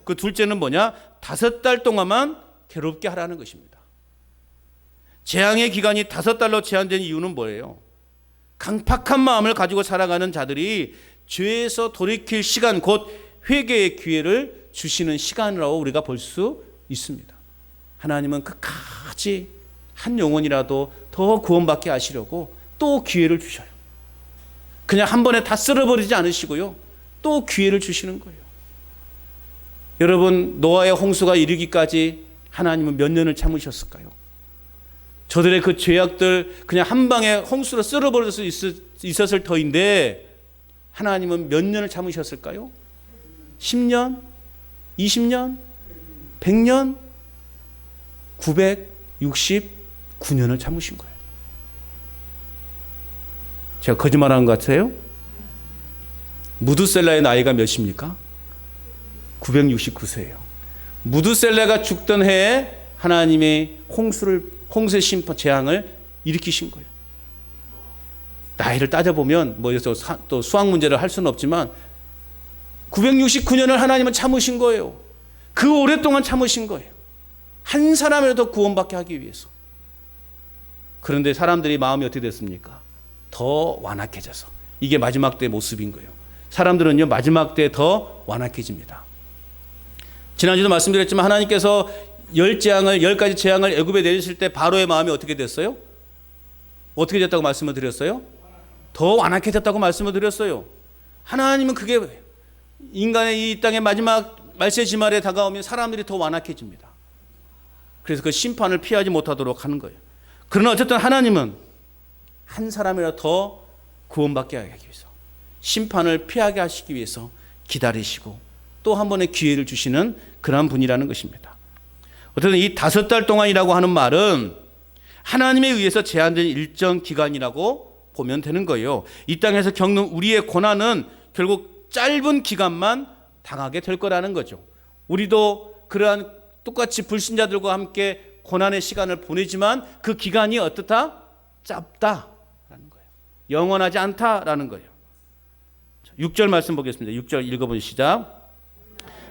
그 둘째는 뭐냐? 5달 동안만 괴롭게 하라는 것입니다. 재앙의 기간이 5달로 제한된 이유는 뭐예요? 강팍한 마음을 가지고 살아가는 자들이 죄에서 돌이킬 시간, 곧 회개의 기회를 주시는 시간이라고 우리가 볼 수 있습니다. 하나님은 끝까지 한 영혼이라도 더 구원받게 하시려고 또 기회를 주셔요. 그냥 한 번에 다 쓸어버리지 않으시고요, 또 기회를 주시는 거예요. 여러분, 노아의 홍수가 이르기까지 하나님은 몇 년을 참으셨을까요? 저들의 그 죄악들 그냥 한 방에 홍수로 쓸어버릴 수 있었을 터인데 하나님은 몇 년을 참으셨을까요? 10년? 20년? 100년? 969년을 참으신 거예요. 제가 거짓말하는 것 같아요? 무두셀라의 나이가 몇입니까? 969세예요. 무두셀라가 죽던 해에 하나님의 홍수의 심판, 재앙을 일으키신 거예요. 나이를 따져보면 뭐 여기서 또 수학 문제를 할 수는 없지만 969년을 하나님은 참으신 거예요. 그 오랫동안 참으신 거예요. 한 사람이라도 구원받게 하기 위해서. 그런데 사람들이 마음이 어떻게 됐습니까? 더 완악해져서. 이게 마지막 때의 모습인 거예요. 사람들은요, 마지막 때 더 완악해집니다. 지난주도 말씀드렸지만 하나님께서 10가지 재앙을 애굽에 내리실 때 바로의 마음이 어떻게 됐어요? 어떻게 됐다고 말씀을 드렸어요? 더 완악해졌다고 말씀을 드렸어요. 하나님은 그게 인간의 이 땅의 마지막 말세지말에 다가오면 사람들이 더 완악해집니다. 그래서 그 심판을 피하지 못하도록 하는 거예요. 그러나 어쨌든 하나님은 한 사람이라도 더 구원받게 하기 위해서, 심판을 피하게 하시기 위해서 기다리시고 또 한 번의 기회를 주시는 그러한 분이라는 것입니다. 어쨌든 이 5달 동안이라고 하는 말은 하나님에 의해서 제한된 일정 기간이라고 보면 되는 거예요. 이 땅에서 겪는 우리의 고난은 결국 짧은 기간만 당하게 될 거라는 거죠. 우리도 그러한 똑같이 불신자들과 함께 고난의 시간을 보내지만 그 기간이 어떻다? 짧다라는 거예요. 영원하지 않다라는 거예요. 6절 말씀 보겠습니다. 6절 읽어보시죠. 시작.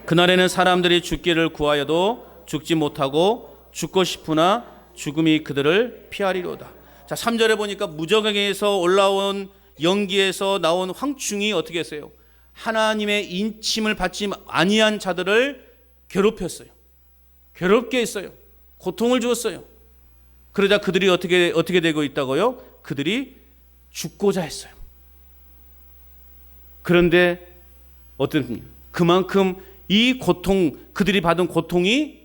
그날에는 사람들이 죽기를 구하여도 죽지 못하고 죽고 싶으나 죽음이 그들을 피하리로다. 자, 3절에 보니까 무저갱에서 올라온 연기에서 나온 황충이 어떻게 했어요? 하나님의 인침을 받지 아니한 자들을 괴롭혔어요. 괴롭게 했어요. 고통을 주었어요. 그러자 그들이 어떻게 되고 있다고요? 그들이 죽고자 했어요. 그런데 그만큼 이 고통, 그들이 받은 고통이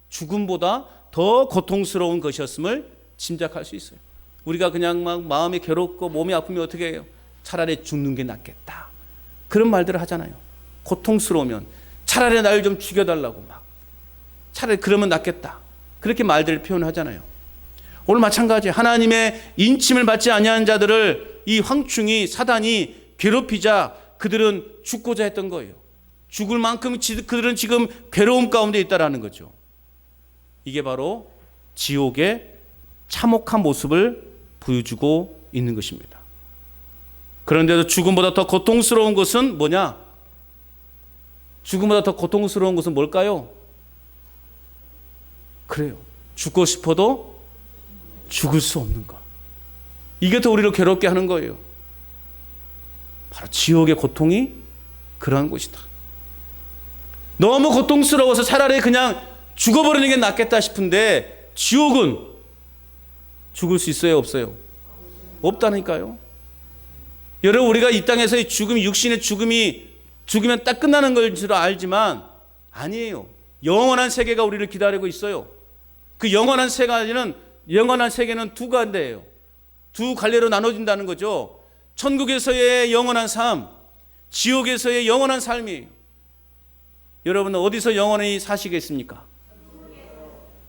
죽음보다 더 고통스러운 것이었음을 짐작할 수 있어요. 우리가 그냥 막 마음이 괴롭고 몸이 아프면 어떻게 해요? 차라리 죽는 게 낫겠다, 그런 말들을 하잖아요. 고통스러우면 차라리 날 좀 죽여달라고, 막 차라리 그러면 낫겠다, 그렇게 말들을 표현하잖아요. 오늘 마찬가지, 하나님의 인침을 받지 아니한 자들을 이 황충이, 사단이 괴롭히자 그들은 죽고자 했던 거예요. 죽을 만큼 그들은 지금 괴로움 가운데 있다라는 거죠. 이게 바로 지옥의 참혹한 모습을 보여주고 있는 것입니다. 그런데도 죽음보다 더 고통스러운 것은 뭐냐? 죽음보다 더 고통스러운 것은 뭘까요? 그래요. 죽고 싶어도 죽을 수 없는 것. 이게 더 우리를 괴롭게 하는 거예요. 바로 지옥의 고통이 그러한 것이다. 너무 고통스러워서 차라리 그냥 죽어버리는 게 낫겠다 싶은데 지옥은 죽을 수 있어요, 없어요? 없다니까요. 여러분, 우리가 이 땅에서의 죽음이, 육신의 죽으면 딱 끝나는 걸 줄 알지만 아니에요. 영원한 세계가 우리를 기다리고 있어요. 그 영원한 세계는 두 갈래예요. 두 갈래로 나눠진다는 거죠. 천국에서의 영원한 삶, 지옥에서의 영원한 삶이에요. 여러분은 어디서 영원히 사시겠습니까?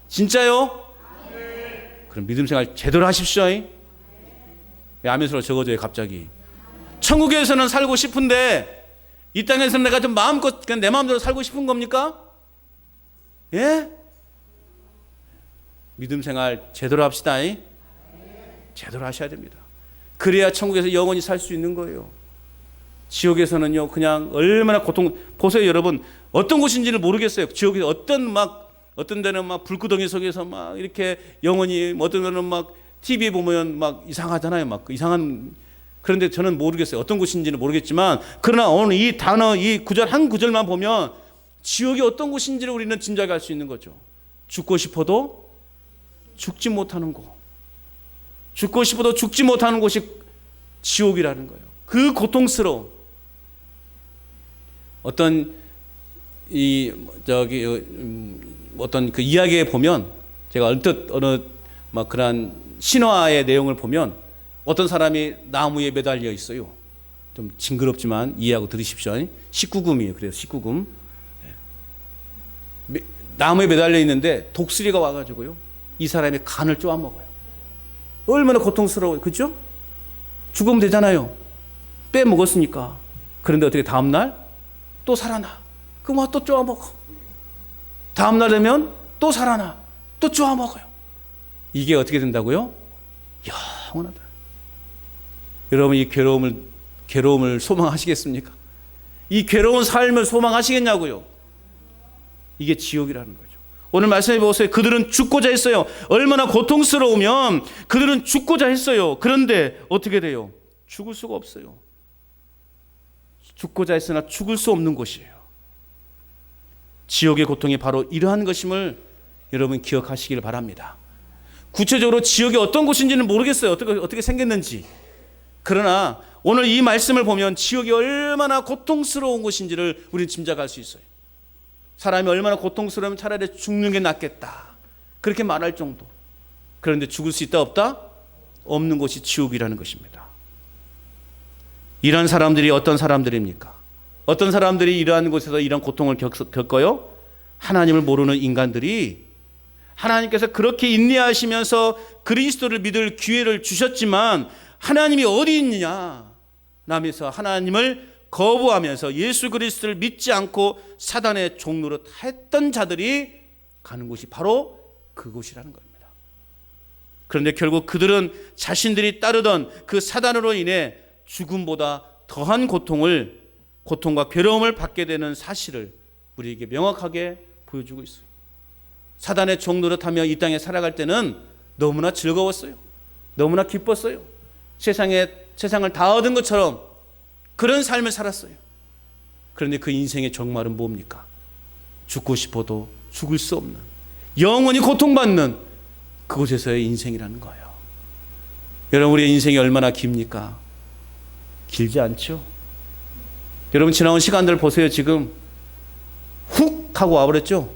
진짜요? 그럼 믿음 생활 제대로 하십시오. 왜 아멘으로 적어줘요 갑자기? 천국에서는 살고 싶은데 이 땅에서는 내가 좀 마음껏 그냥 내 마음대로 살고 싶은 겁니까? 예? 믿음 생활 제대로 합시다. 제대로 하셔야 됩니다. 그래야 천국에서 영원히 살 수 있는 거예요. 지옥에서는요 그냥 얼마나 고통. 보세요 여러분, 어떤 곳인지를 모르겠어요. 지옥에서 어떤 데는 막 불구덩이 속에서 막 이렇게 영원히, 어떤 데는 막 TV에 보면 막 이상하잖아요. 막 이상한. 그런데 저는 모르겠어요. 어떤 곳인지는 모르겠지만, 그러나 오늘 이 단어, 이 구절 한 구절만 보면 지옥이 어떤 곳인지를 우리는 짐작할 수 있는 거죠. 죽고 싶어도 죽지 못하는 곳. 죽고 싶어도 죽지 못하는 곳이 지옥이라는 거예요. 그 고통스러운 어떤 어떤 그 이야기에 보면, 제가 얼뜻 어느 막 그런 신화의 내용을 보면 어떤 사람이 나무에 매달려 있어요. 좀 징그럽지만 이해하고 들으십시오. 19금이에요. 그래서 19금. 나무에 매달려 있는데 독수리가 와가지고요 이 사람의 간을 쪼아먹어요. 얼마나 고통스러워요. 그렇죠? 죽으면 되잖아요. 빼먹었으니까. 그런데 어떻게 다음날 또 살아나. 그럼 또 쪼아먹어. 다음날 되면 또 살아나. 또 쪼아먹어요. 이게 어떻게 된다고요? 영원하다. 여러분 이 괴로움을 소망하시겠습니까? 이 괴로운 삶을 소망하시겠냐고요? 이게 지옥이라는 거죠. 오늘 말씀해 보세요. 그들은 죽고자 했어요. 얼마나 고통스러우면 그들은 죽고자 했어요. 그런데 어떻게 돼요? 죽을 수가 없어요. 죽고자 했으나 죽을 수 없는 곳이에요. 지옥의 고통이 바로 이러한 것임을 여러분 기억하시길 바랍니다. 구체적으로 지옥이 어떤 곳인지는 모르겠어요. 어떻게 생겼는지. 그러나 오늘 이 말씀을 보면 지옥이 얼마나 고통스러운 곳인지를 우리는 짐작할 수 있어요. 사람이 얼마나 고통스러우면 차라리 죽는 게 낫겠다, 그렇게 말할 정도. 그런데 죽을 수 있다 없다? 없는 곳이 지옥이라는 것입니다. 이런 사람들이 어떤 사람들입니까? 어떤 사람들이 이러한 곳에서 이런 고통을 겪어요? 하나님을 모르는 인간들이, 하나님께서 그렇게 인내하시면서 그리스도를 믿을 기회를 주셨지만 하나님이 어디 있느냐 라면서 하나님을 거부하면서 예수 그리스도를 믿지 않고 사단의 종노릇 했던 자들이 가는 곳이 바로 그곳이라는 겁니다. 그런데 결국 그들은 자신들이 따르던 그 사단으로 인해 죽음보다 더한 고통과 괴로움을 받게 되는 사실을 우리에게 명확하게 보여주고 있어요. 사단의 종노릇하며 이 땅에 살아갈 때는 너무나 즐거웠어요. 너무나 기뻤어요. 세상을 다 얻은 것처럼 그런 삶을 살았어요. 그런데 그 인생의 정말은 뭡니까? 죽고 싶어도 죽을 수 없는, 영원히 고통받는 그곳에서의 인생이라는 거예요. 여러분, 우리의 인생이 얼마나 깁니까? 길지 않죠? 여러분, 지나온 시간들 보세요. 지금 훅 하고 와버렸죠?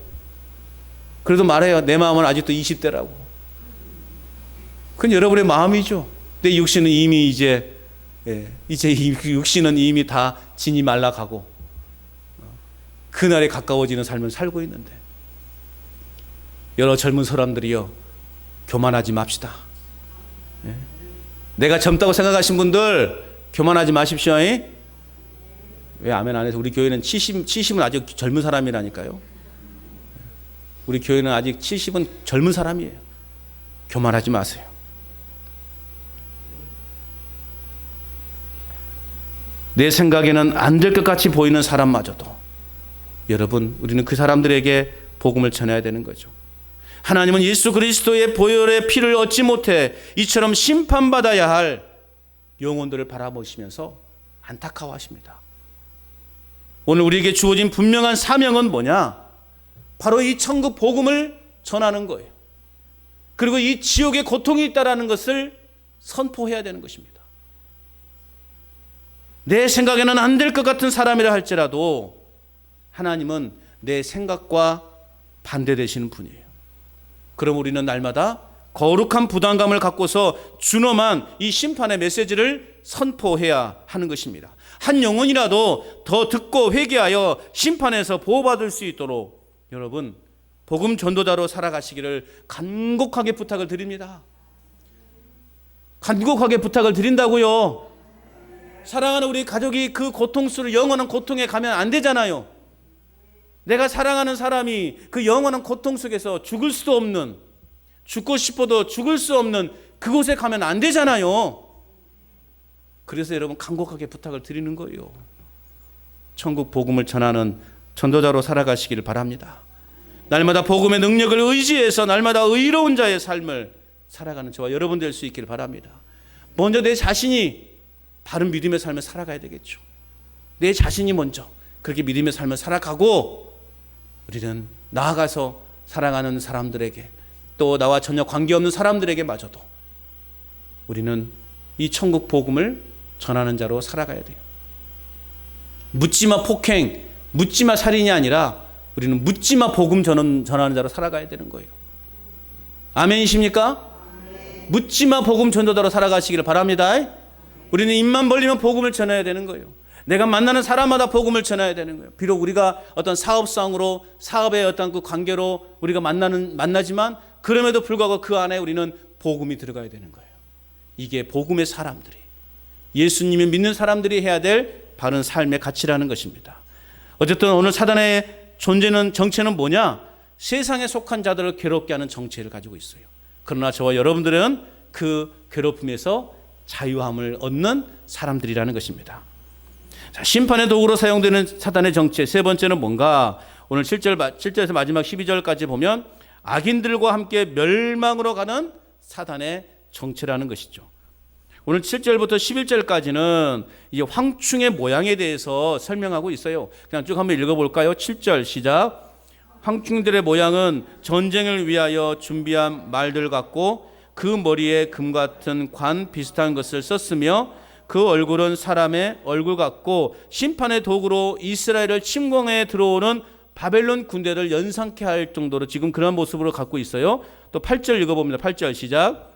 그래도 말해요. 내 마음은 아직도 20대라고. 그건 여러분의 마음이죠. 내 육신은 이미 이제 육신은 이미 다 진이 말라가고 그날에 가까워지는 삶을 살고 있는데, 여러 젊은 사람들이요, 교만하지 맙시다. 내가 젊다고 생각하신 분들 교만하지 마십시오. 왜 아멘 안 해서? 우리 교회는 70은 아직 젊은 사람이라니까요. 우리 교회는 아직 70은 젊은 사람이에요. 교만하지 마세요. 내 생각에는 안 될 것 같이 보이는 사람마저도, 여러분, 우리는 그 사람들에게 복음을 전해야 되는 거죠. 하나님은 예수 그리스도의 보혈의 피를 얻지 못해 이처럼 심판받아야 할 영혼들을 바라보시면서 안타까워하십니다. 오늘 우리에게 주어진 분명한 사명은 뭐냐? 바로 이 천국 복음을 전하는 거예요. 그리고 이 지옥에 고통이 있다는 것을 선포해야 되는 것입니다. 내 생각에는 안 될 것 같은 사람이라 할지라도 하나님은 내 생각과 반대되시는 분이에요. 그럼 우리는 날마다 거룩한 부담감을 갖고서 준엄한 이 심판의 메시지를 선포해야 하는 것입니다. 한 영혼이라도 더 듣고 회개하여 심판에서 보호받을 수 있도록 여러분 복음 전도자로 살아가시기를 간곡하게 부탁을 드립니다. 간곡하게 부탁을 드린다고요. 사랑하는 우리 가족이 그 고통스러운 영원한 고통에 가면 안 되잖아요. 내가 사랑하는 사람이 그 영원한 고통 속에서 죽을 수도 없는, 죽고 싶어도 죽을 수 없는 그곳에 가면 안 되잖아요. 그래서 여러분 간곡하게 부탁을 드리는 거예요. 천국 복음을 전하는 전도자로 살아가시기를 바랍니다. 날마다 복음의 능력을 의지해서 날마다 의로운 자의 삶을 살아가는 저와 여러분 될 수 있기를 바랍니다. 먼저 내 자신이 바른 믿음의 삶을 살아가야 되겠죠. 내 자신이 먼저 그렇게 믿음의 삶을 살아가고 우리는 나아가서 사랑하는 사람들에게 또 나와 전혀 관계없는 사람들에게 마저도 우리는 이 천국 복음을 전하는 자로 살아가야 돼요. 묻지마 폭행, 묻지마 살인이 아니라 우리는 묻지마 복음 전하는 자로 살아가야 되는 거예요. 아멘이십니까? 묻지마 복음 전도자로 살아가시기를 바랍니다. 우리는 입만 벌리면 복음을 전해야 되는 거예요. 내가 만나는 사람마다 복음을 전해야 되는 거예요. 비록 우리가 어떤 사업상으로 사업의 어떤 그 관계로 우리가 만나지만 그럼에도 불구하고 그 안에 우리는 복음이 들어가야 되는 거예요. 이게 복음의 사람들이, 예수님을 믿는 사람들이 해야 될 바른 삶의 가치라는 것입니다. 어쨌든 오늘 사단의 정체는 뭐냐? 세상에 속한 자들을 괴롭게 하는 정체를 가지고 있어요. 그러나 저와 여러분들은 그 괴롭힘에서 자유함을 얻는 사람들이라는 것입니다. 자, 심판의 도구로 사용되는 사단의 정체 세 번째는 뭔가? 오늘 7절에서 마지막 12절까지 보면 악인들과 함께 멸망으로 가는 사단의 정체라는 것이죠. 오늘 7절부터 11절까지는 이 황충의 모양에 대해서 설명하고 있어요. 그냥 쭉 한번 읽어볼까요? 7절 시작. 황충들의 모양은 전쟁을 위하여 준비한 말들 같고 그 머리에 금 같은 관 비슷한 것을 썼으며 그 얼굴은 사람의 얼굴 같고 심판의 도구로 이스라엘을 침공해 들어오는 바벨론 군대를 연상케 할 정도로 지금 그런 모습으로 갖고 있어요. 또 8절 읽어봅니다. 8절 시작.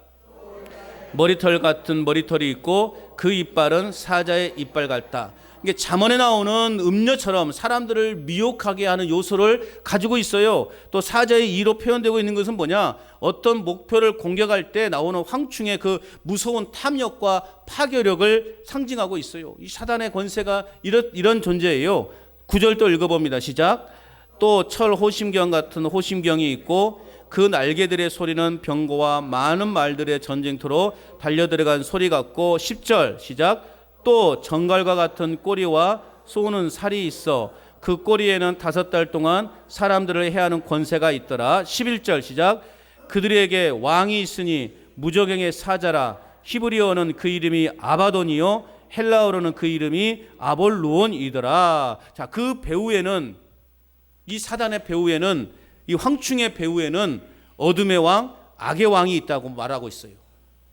머리털 같은 머리털이 있고 그 이빨은 사자의 이빨 같다. 이게 잠언에 나오는 음녀처럼 사람들을 미혹하게 하는 요소를 가지고 있어요. 또 사자의 이로 표현되고 있는 것은 뭐냐? 어떤 목표를 공격할 때 나오는 황충의 그 무서운 탐욕과 파괴력을 상징하고 있어요. 이 사단의 권세가 이런 존재예요. 9절 또 읽어봅니다. 시작. 또 철 호심경 같은 호심경이 있고 그 날개들의 소리는 병거와 많은 말들의 전쟁터로 달려들어간 소리 같고 10절 시작. 또 정갈과 같은 꼬리와 쏘는 살이 있어 그 꼬리에는 5달 동안 사람들을 해하는 권세가 있더라. 11절 시작. 그들에게 왕이 있으니 무저갱의 사자라. 히브리어는 그 이름이 아바돈이요 헬라어로는 그 이름이 아볼루온이더라. 자, 그 배후에는 이 사단의 배후에는 이 황충의 배후에는 어둠의 왕, 악의 왕이 있다고 말하고 있어요.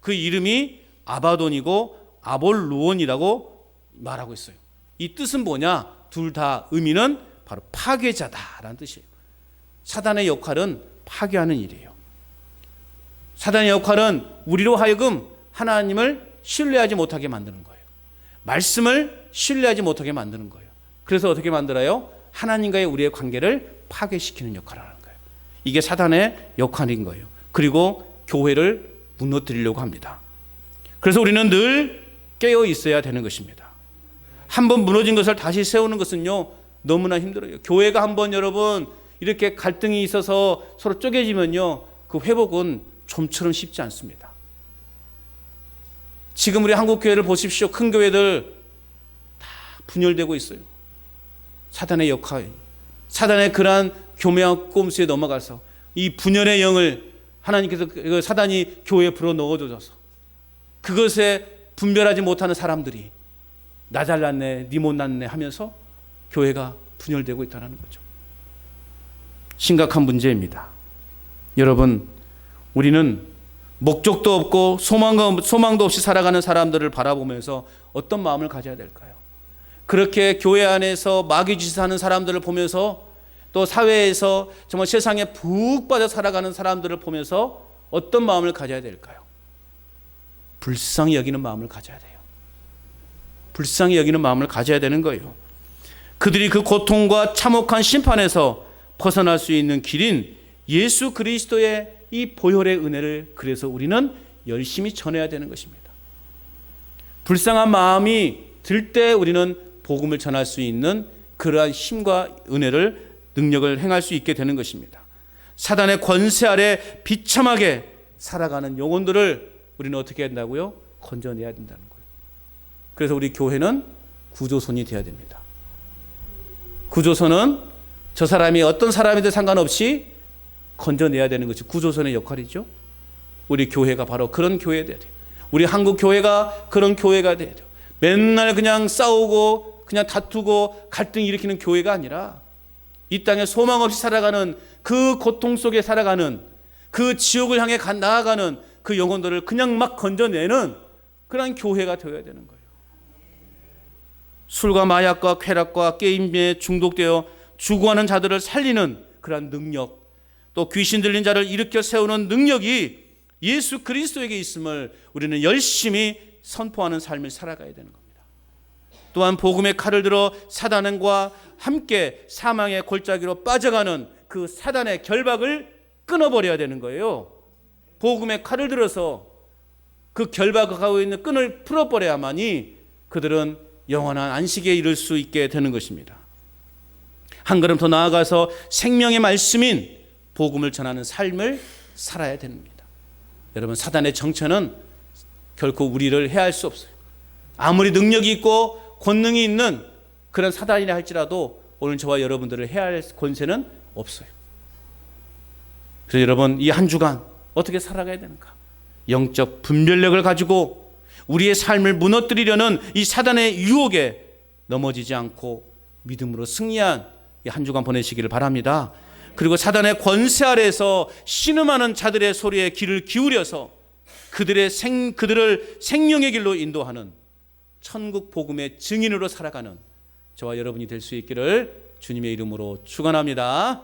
그 이름이 아바돈이고 아볼루온이라고 말하고 있어요. 이 뜻은 뭐냐? 둘 다 의미는 바로 파괴자다라는 뜻이에요. 사단의 역할은 파괴하는 일이에요. 사단의 역할은 우리로 하여금 하나님을 신뢰하지 못하게 만드는 거예요. 말씀을 신뢰하지 못하게 만드는 거예요. 그래서 어떻게 만들어요? 하나님과의 우리의 관계를 파괴시키는 역할을 하는 거예요. 이게 사단의 역할인 거예요. 그리고 교회를 무너뜨리려고 합니다. 그래서 우리는 늘 깨어 있어야 되는 것입니다. 한번 무너진 것을 다시 세우는 것은요 너무나 힘들어요. 교회가 한번 여러분 이렇게 갈등이 있어서 서로 쪼개지면요 그 회복은 좀처럼 쉽지 않습니다. 지금 우리 한국 교회를 보십시오. 큰 교회들 다 분열되고 있어요. 사단의 역할, 사단의 그러한 교묘한 꼼수에 넘어가서 이 분열의 영을 하나님께서 사단이 교회에 불어 넣어줘서 그것에 분별하지 못하는 사람들이 나 잘났네, 니 못났네 하면서 교회가 분열되고 있다는 거죠. 심각한 문제입니다. 여러분, 우리는 목적도 없고 소망도 없이 살아가는 사람들을 바라보면서 어떤 마음을 가져야 될까요? 그렇게 교회 안에서 마귀짓하는 사람들을 보면서 또 사회에서 정말 세상에 푹 빠져 살아가는 사람들을 보면서 어떤 마음을 가져야 될까요? 불쌍히 여기는 마음을 가져야 돼요. 불쌍히 여기는 마음을 가져야 되는 거예요. 그들이 그 고통과 참혹한 심판에서 벗어날 수 있는 길인 예수 그리스도의 이 보혈의 은혜를 그래서 우리는 열심히 전해야 되는 것입니다. 불쌍한 마음이 들 때 우리는 복음을 전할 수 있는 그러한 힘과 은혜를 능력을 행할 수 있게 되는 것입니다. 사단의 권세 아래 비참하게 살아가는 영혼들을 우리는 어떻게 한다고요? 건져내야 된다는 거예요. 그래서 우리 교회는 구조선이 되어야 됩니다. 구조선은 저 사람이 어떤 사람이든 상관없이 건져내야 되는 것이 구조선의 역할이죠. 우리 교회가 바로 그런 교회가 돼야 돼요. 우리 한국 교회가 그런 교회가 돼야 돼요. 맨날 그냥 싸우고 그냥 다투고 갈등 일으키는 교회가 아니라 이 땅에 소망 없이 살아가는 그 고통 속에 살아가는 그 지옥을 향해 나아가는 그 영혼들을 그냥 막 건져내는 그런 교회가 되어야 되는 거예요. 술과 마약과 쾌락과 게임에 중독되어 죽어가는 자들을 살리는 그런 능력, 또 귀신 들린 자를 일으켜 세우는 능력이 예수 그리스도에게 있음을 우리는 열심히 선포하는 삶을 살아가야 되는 겁니다. 또한 복음의 칼을 들어 사단과 함께 사망의 골짜기로 빠져가는 그 사단의 결박을 끊어버려야 되는 거예요. 복음의 칼을 들어서 그 결박하고 있는 끈을 풀어버려야만이 그들은 영원한 안식에 이를 수 있게 되는 것입니다. 한 걸음 더 나아가서 생명의 말씀인 복음을 전하는 삶을 살아야 됩니다. 여러분, 사단의 정체는 결코 우리를 해할 수 없어요. 아무리 능력이 있고 권능이 있는 그런 사단이라 할지라도 오늘 저와 여러분들을 해할 권세는 없어요. 그래서 여러분, 이 한 주간 어떻게 살아가야 되는가? 영적 분별력을 가지고 우리의 삶을 무너뜨리려는 이 사단의 유혹에 넘어지지 않고 믿음으로 승리한 이 한 주간 보내시기를 바랍니다. 그리고 사단의 권세 아래에서 신음하는 자들의 소리에 귀를 기울여서 그들을 생명의 길로 인도하는 천국 복음의 증인으로 살아가는 저와 여러분이 될 수 있기를 주님의 이름으로 축원합니다.